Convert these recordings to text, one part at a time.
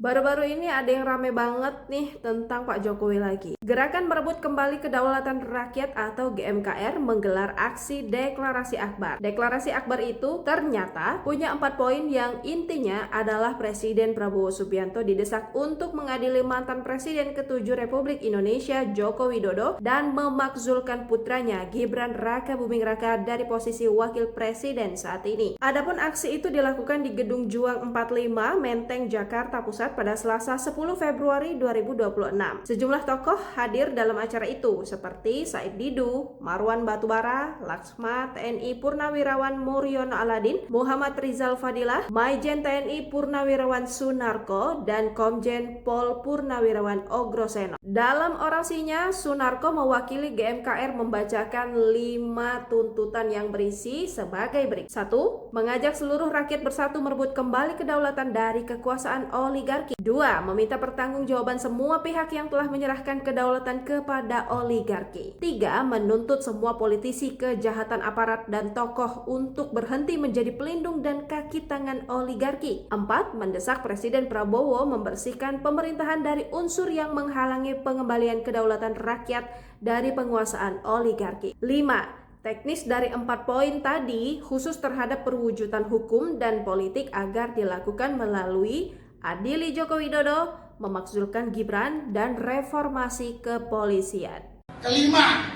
Baru-baru ini ada yang rame banget nih tentang Pak Jokowi lagi. Gerakan merebut kembali kedaulatan rakyat atau GMKR menggelar aksi deklarasi akbar. Deklarasi akbar itu ternyata punya 4 poin yang intinya adalah Presiden Prabowo Subianto didesak untuk mengadili mantan Presiden ke-7 Republik Indonesia Joko Widodo dan memakzulkan putranya Gibran Raka Buming Raka dari posisi Wakil Presiden saat ini. Adapun aksi itu dilakukan di Gedung Juang 45 Menteng, Jakarta Pusat pada Selasa 10 Februari 2026. Sejumlah tokoh hadir dalam acara itu seperti Said Didu, Marwan Batubara, Laksma TNI Purnawirawan Muryono Aladin, Muhammad Rizal Fadilah, Maijen TNI Purnawirawan Sunarko, dan Komjen Pol Purnawirawan Ogroseno. Dalam orasinya, Sunarko mewakili GMKR membacakan 5 tuntutan yang berisi sebagai berikut. 1. Mengajak seluruh rakyat bersatu merebut kembali kedaulatan dari kekuasaan oligarki. 2. Meminta pertanggungjawaban semua pihak yang telah menyerahkan kedaulatan kepada oligarki. 3. Menuntut semua politisi, kejahatan aparat, dan tokoh untuk berhenti menjadi pelindung dan kaki tangan oligarki. 4. Mendesak Presiden Prabowo membersihkan pemerintahan dari unsur yang menghalangi pengembalian kedaulatan rakyat dari penguasaan oligarki. 5. Teknis dari 4 poin tadi khusus terhadap perwujudan hukum dan politik agar dilakukan melalui adili Joko Widodo, memakzulkan Gibran, dan reformasi kepolisian. Kelima,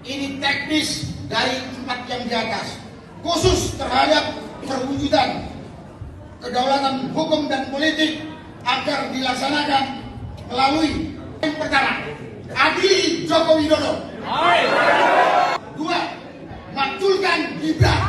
ini teknis dari 4 yang di atas, khusus terhadap perwujudan kedaulatan hukum dan politik agar dilaksanakan melalui yang pertama, adili Joko Widodo. 2. Makzulkan Gibran.